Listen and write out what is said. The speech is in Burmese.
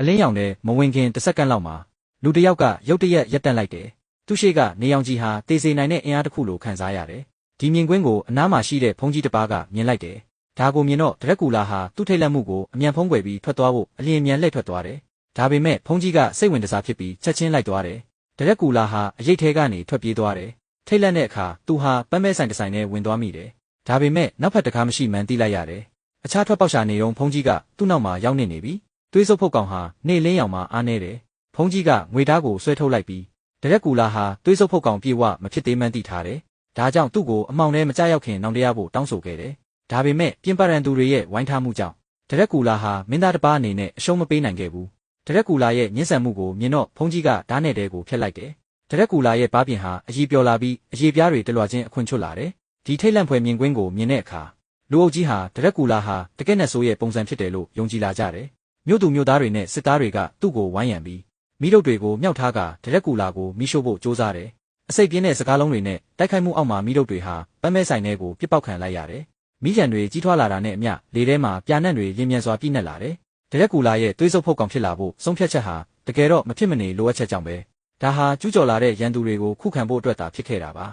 အလင်းရောင်တဲ့မဝင်ခင်တစ်စက္ကန့်လောက်မှာလူတစ်ယောက်ကရုတ်တရက်ရပ်တန့်လိုက်တယ်သူရှိကနေရောင်ကြီးဟာတေစေနိုင်တဲ့အင်အားတစ်ခုလိုခံစားရတယ်ဒီမြင်ကွင်းကိုအနားမှာရှိတဲ့ဘုန်းကြီးတစ်ပါးကမြင်လိုက်တယ်ဒါကိုမြင်တော့ဒရက်ကူလာဟာသူ့ထိတ်လန့်မှုကိုအမြန်ဖုံးကွယ်ပြီးထွက်သွားဖို့အလျင်မြန်လှည့်ထွက်သွားတယ်ဒါပေမဲ့ဘုန်းကြီးကစိတ်ဝင်စားဖြစ်ပြီးချက်ချင်းလိုက်သွားတယ်ဒရက်ကူလာဟာအရိတ်ထဲကနေထွက်ပြေးသွားတယ်ထိတ်လန့်တဲ့အခါသူဟာပန်းမဲဆိုင်တစ်ဆိုင်နဲ့ဝင်သွားမိတယ်ဒါပေမဲ့နောက်ဖက်တကားမရှိမှန်းသိလိုက်ရတယ်အခြားထွက်ပေါက်ရှာနေုံဘုန်းကြီးကသူ့နောက်မှာရောက်နေပြီသွေးစုပ်ဖုတ်ကောင်ဟာနေလင်းရောင်မှာအားနေတယ်ဘုန်းကြီးကငွေသားကိုဆွဲထုတ်လိုက်ပြီးဒရက်ကူလာဟာသွေးစုပ်ဖုတ်ကောင်ပြေဝမဖြစ်သေးမှန်းသိထားတယ်ဒါကြောင့်သူ့ကိုအမှောင်ထဲမကြရောက်ခင်နောင်တရဖို့တောင်းဆိုခဲ့တယ်ဒါပေမဲ့ပြင်ပရန်သူတွေရဲ့ဝိုင်းထားမှုကြောင့်ဒရက်ကူလာဟာမင်းသားတစ်ပါးအနေနဲ့အရှုံးမပေးနိုင်ခဲ့ဘူးဒရက်ကူလာရဲ့ညှဉ်းဆန်မှုကိုမြင်တော့ဘုန်းကြီးကဓာတ်နဲ့တဲကိုဖျက်လိုက်တယ်ဒရက်ကူလာရဲ့ပါးပြင်ဟာအကြီးပြော်လာပြီးအရေပြားတွေတလွှာချင်းအခွင့်ချွတ်လာတယ်ဒီထိတ်လန့်ဖွယ်မြင်ကွင်းကိုမြင်တဲ့အခါလူအုပ်ကြီးဟာဒရက်ကူလာဟာတကယ့်နဲ့ဆိုးရဲ့ပုံစံဖြစ်တယ်လို့ယုံကြည်လာကြတယ်မြို့သူမြို့သားတွေနဲ့စစ်သားတွေကသူ့ကိုဝိုင်းရံပြီးမိတို့တွေကိုမြောက်ထားကဒရက်ကူလာကိုမိရှို့ဖို့ကြိုးစားတယ်အစိတ်ပြင်းတဲ့စကားလုံးတွေနဲ့တိုက်ခိုက်မှုအောက်မှာမိတို့တွေဟာပန်းမဲဆိုင်ထဲကိုပြစ်ပေါက်ခံလိုက်ရတယ်မိကြံတွေကြီးထွားလာတာနဲ့အမျှလေထဲမှာပြာနံ့တွေလင်းမြန်စွာပြည့်နှက်လာတယ်ဒရက်ကူလာရဲ့သွေးစုပ်ဖုတ်ကောင်ဖြစ်လာဖို့ဆုံးဖြတ်ချက်ဟာတကယ်တော့မဖြစ်မနေလိုအပ်ချက်ကြောင့်ပဲဒါဟာကျူးကျော်လာတဲ့ရန်သူတွေကိုခုခံဖို့အတွက်သာဖြစ်ခဲ့တာပါ